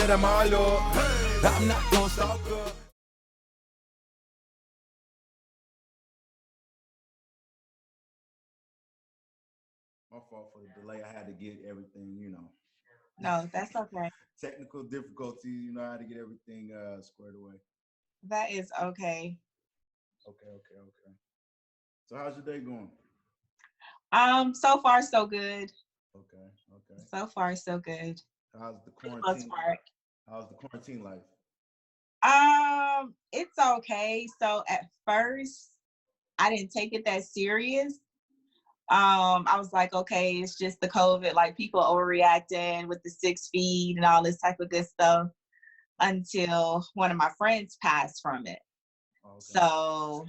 de malo. I'm not gonna stop, girl. My fault for the delay. I had to get everything, No, that's okay. technical difficulties. I had to get everything squared away. That is okay. Okay, okay, okay. So how's your day going? So far so good. Okay, okay. So far so good. How's the For the most quarantine? part. How's the quarantine life? It's okay. So at first I didn't take it that serious. I was like, okay, it's just the COVID, like people overreacting with the 6 feet and all this type of good stuff until one of my friends passed from it. Oh, okay, So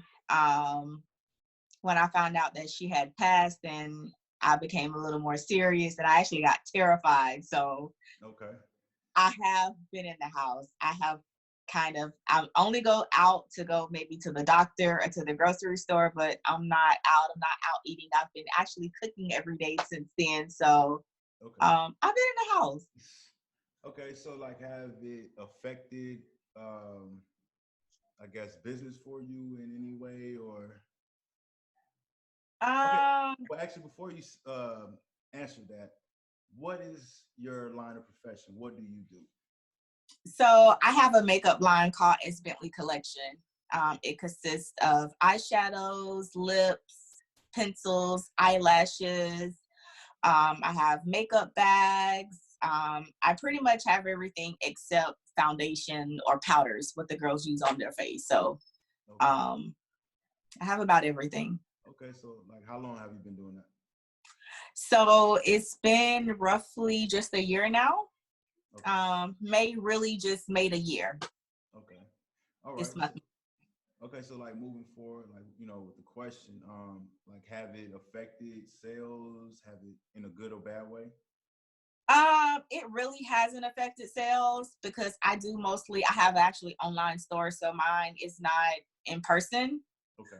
when I found out that she had passed, then I became a little more serious and I actually got terrified. So okay, I have been in the house. I only go out to go maybe to the doctor or to the grocery store, but I'm not out. I'm not out eating. I've been actually cooking every day since then. So okay, I've been in the house. okay. So like, have it affected, um, I guess, business for you in any way, or okay? Um, Well, actually, before you answer that, what is your line of profession? What do you do? so I have a makeup line called It's Bentley Collection. It consists of eyeshadows, lips, pencils, eyelashes. I have makeup bags. I pretty much have everything except foundation or powders, what the girls use on their face. So Okay, um, I have about everything. okay. So like, how long have you been doing that? So it's been roughly just a year now. Okay, May really just made a year okay, all right. this month. Okay, so like moving forward, like with the question, like have it affected sales? Have it in a good or bad way? It really hasn't affected sales because I have actually online store, so mine is not in person. Okay,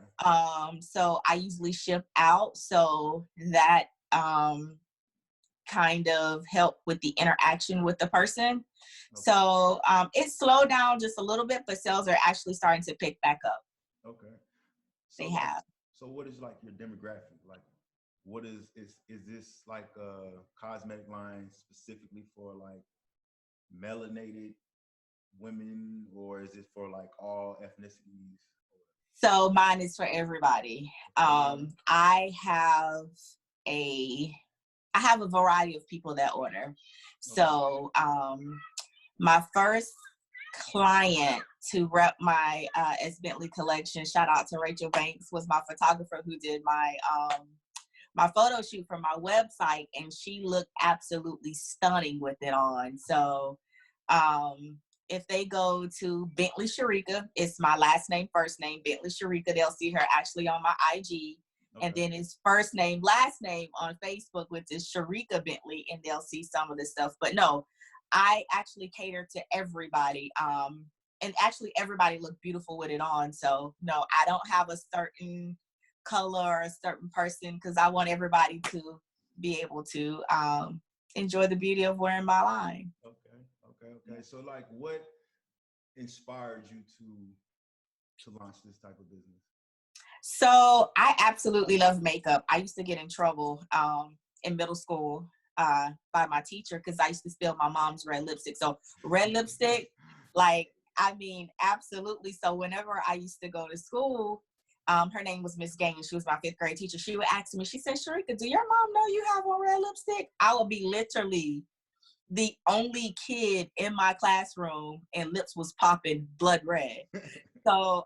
So I usually ship out, so that kind of help with the interaction with the person. okay, So it slowed down just a little bit, but sales are actually starting to pick back up. okay. So They like, have. so what is like your demographic? Like, what is this like a cosmetic line specifically for like melanated women, or is it for like all ethnicities? So mine is for everybody. Everybody? A I have a variety of people that order. Okay, So my first client to rep my S Bentley collection, shout out to Rachel Banks, was my photographer who did my photo shoot for my website, and she looked absolutely stunning with it on. So if they go to Bentley Sharika, it's my last name, first name, Bentley Sharika, they'll see her actually on my IG. And okay, then it's first name, last name on Facebook, which is Sharika Bentley, and they'll see some of the stuff. But no, I actually cater to everybody. And actually everybody looked beautiful with it on. So no, I don't have a certain color or a certain person because I want everybody to be able to enjoy the beauty of wearing my line. okay, okay, okay. So like, what inspired you to launch this type of business? So I absolutely love makeup. I used to get in trouble in middle school by my teacher because I used to steal my mom's red lipstick. So red lipstick, like, I mean, absolutely. So whenever I used to go to school, her name was Miss Gaines. She was my fifth grade teacher. She would ask me, she said, Sharika, do your mom know you have on red lipstick? I would be literally the only kid in my classroom and lips was popping blood red. So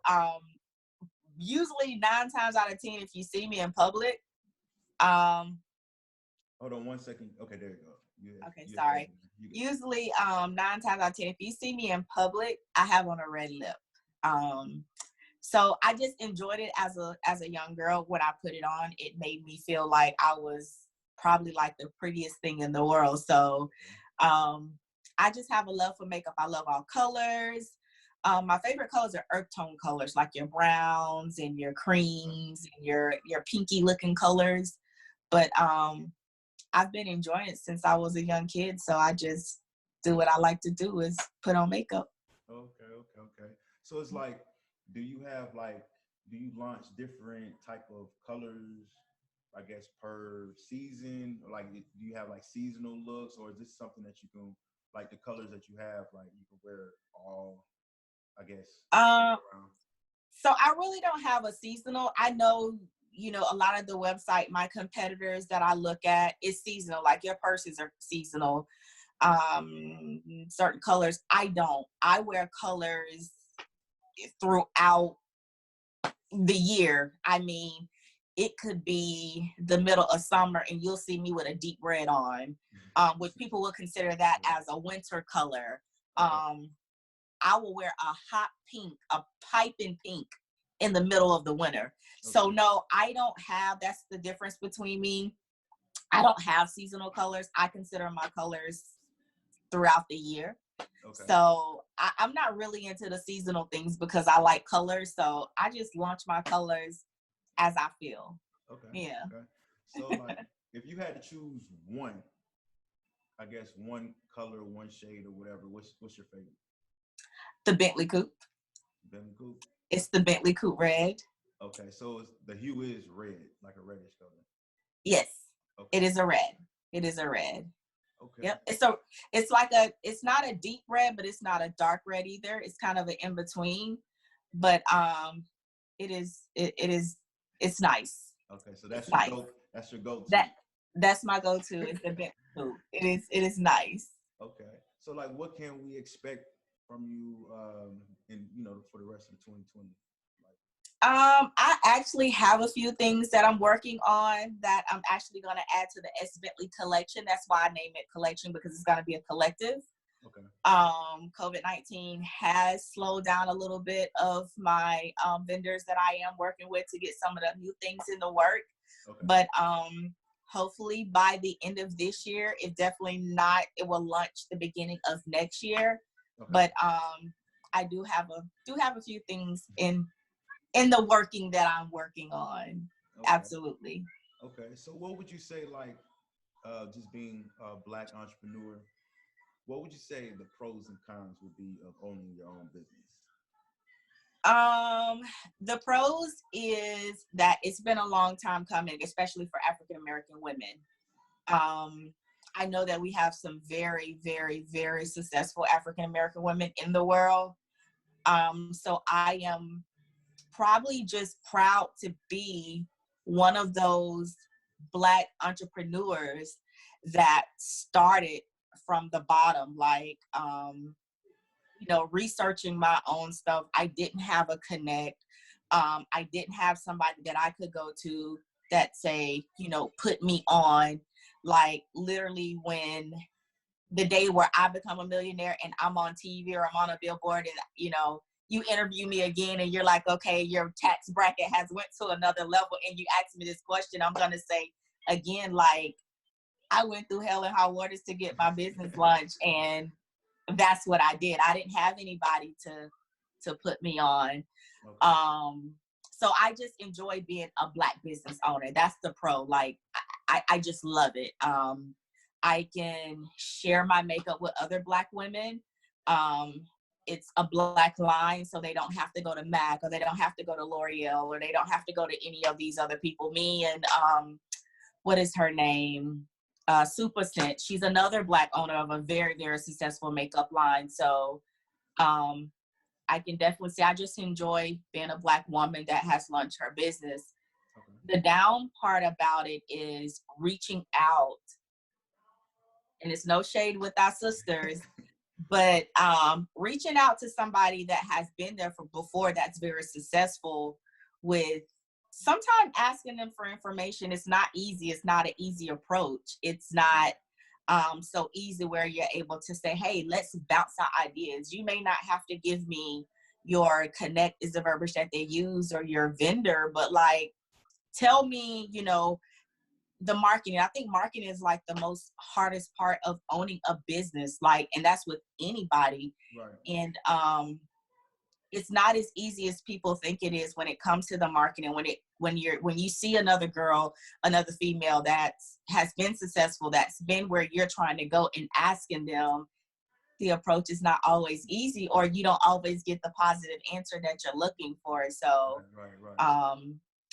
usually 9 times out of 10, if you see me in public, um, Hold on 1 second. Okay, there you go. okay, You had sorry. frozen. You good. Usually, 9 times out of 10, if you see me in public, I have on a red lip. Um, so I just enjoyed it as a young girl. When I put it on, it made me feel like I was probably like the prettiest thing in the world. So um, I just have a love for makeup. I love all colors. My favorite colors are earth tone colors, like your browns and your creams and your pinky looking colors. But I've been enjoying it since I was a young kid, so I just do what I like to do is put on makeup. Okay. So it's like, do you launch different type of colors, I guess, per season? Or like, do you have like seasonal looks, or is this something that you can, like the colors that you have, like you can wear all, I guess, around? So I really don't have a seasonal. I know, a lot of the website, my competitors that I look at is seasonal, like your purses are seasonal. Certain colors. I don't. I wear colors throughout the year. I mean, it could be the middle of summer and you'll see me with a deep red on, which people will consider that as a winter color. I will wear a hot pink, a piping pink in the middle of the winter. Okay. So no, I don't have, that's the difference between me. I don't have seasonal colors. I consider my colors throughout the year. Okay. So I'm not really into the seasonal things because I like colors. So I just launch my colors as I feel. Okay. Yeah. Okay. So like, if you had to choose one, I guess one color, one shade or whatever, what's your favorite? The Bentley Coupe. Bentley Coupe? It's the Bentley Coupe red. Okay, so the hue is red, like a reddish color. Yes, okay. It is a red. It is a red. Okay. Yep. It's not a deep red, but it's not a dark red either. It's kind of an in between, but it's nice. Okay, so that's nice. That's your go-to. That's my go-to. It's the Bentley Coupe. It is nice. Okay, so like, what can we expect from you, for the rest of 2020? I actually have a few things that I'm working on that I'm actually going to add to the Bentley Collection. That's why I name it Collection, because it's going to be a collective. Okay. COVID-19 has slowed down a little bit of my vendors that I am working with to get some of the new things in the work. Okay. But hopefully by the end of this year, if definitely not, it will launch the beginning of next year. Okay. But I do have a few things in the working that I'm working on. Okay. Absolutely. Okay. So what would you say, like, just being a Black entrepreneur, what would you say the pros and cons would be of owning your own business? The pros is that it's been a long time coming, especially for African-American women. I know that we have some very, very, very successful African-American women in the world. So I am probably just proud to be one of those Black entrepreneurs that started from the bottom, like, researching my own stuff. I didn't have a connect. I didn't have somebody that I could go to that say, put me on. Like, literally, when the day where I become a millionaire and I'm on TV or I'm on a billboard and, you interview me again and you're like, okay, your tax bracket has went to another level and you ask me this question, I'm going to say again, like, I went through hell and high waters to get my business launched, and that's what I did. I didn't have anybody to put me on. Okay. So I just enjoy being a Black business owner. That's the pro. Like, I just love it. I can share my makeup with other Black women. It's a Black line, so they don't have to go to MAC, or they don't have to go to L'Oreal, or they don't have to go to any of these other people. Me and what is her name? Super Scent. She's another Black owner of a very, very successful makeup line. So I can definitely say I just enjoy being a Black woman that has launched her business. Okay. The down part about it is reaching out, and it's no shade with our sisters, but reaching out to somebody that has been there for before, that's very successful, with sometimes asking them for information. It's not easy. It's not an easy approach. It's not so easy where you're able to say, hey, let's bounce out ideas. You may not have to give me your connect is the verbiage that they use, or your vendor, but like, tell me, the marketing. I think marketing is like the most hardest part of owning a business, like, and that's with anybody. Right. And it's not as easy as people think it is when it comes to the marketing. When you see another girl, another female that has been successful, that's been where you're trying to go, and asking them, the approach is not always easy, or you don't always get the positive answer that you're looking for. So Right.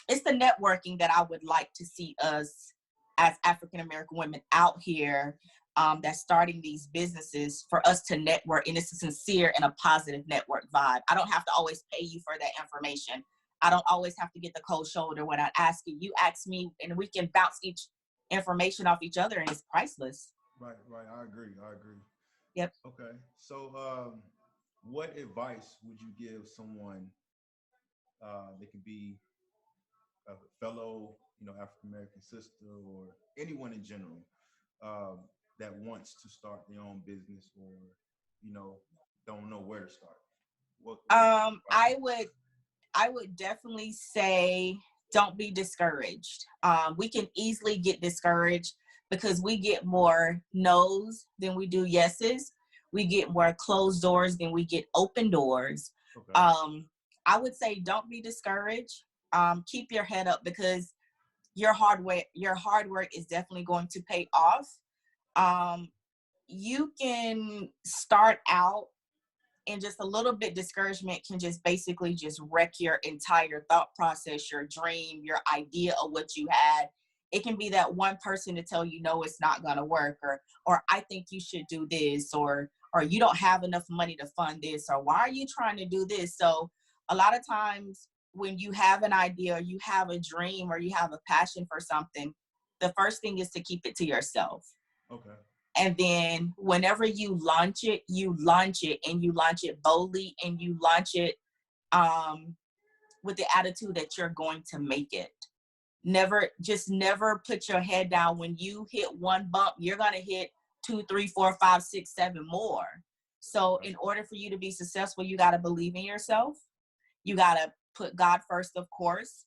it's the networking that I would like to see us as African American women out here that's starting these businesses, for us to network, and it's a sincere and a positive network vibe. I don't have to always pay you for that information. I don't always have to get the cold shoulder when I ask you. You ask me, and we can bounce each information off each other, and it's priceless. Right. I agree. Yep. Okay. So, what advice would you give someone? They could be a fellow, African American sister, or anyone in general, um, that wants to start their own business, or you know, don't know where to start. What Um, advice I would you would I would definitely say don't be discouraged. We can easily get discouraged because we get more no's than we do yeses. We get more closed doors than we get open doors. give? Okay. I would say don't be discouraged. Keep your head up, because your hard work is definitely going to pay off. Um, you can start out, and just a little bit discouragement can just basically just wreck your entire thought process, your dream, your idea of what you had. It can be that one person to tell you, no, it's not going to work, or I think you should do this, or you don't have enough money to fund this, or why are you trying to do this? So a lot of times when you have an idea, or you have a dream, or you have a passion for something, the first thing is to keep it to yourself. Okay. And then whenever you launch it, and you launch it boldly, and you launch it um, with the attitude that you're going to make it. Never put your head down. When you hit one bump, you're going to hit 2, 3, 4, 5, 6, 7 more. So in order for you to be successful, you got to believe in yourself. You got to put God first, of course.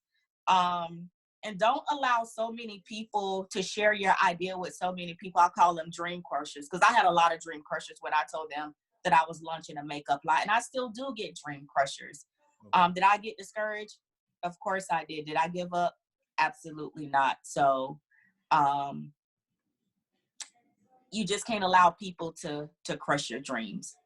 And don't allow so many people to share your idea with so many people. I call them dream crushers, because I had a lot of dream crushers when I told them that I was launching a makeup line. And I still do get dream crushers. Okay. Did I get discouraged? Of course I did. Did I give up? Absolutely not. So um, you just can't allow people to crush your dreams.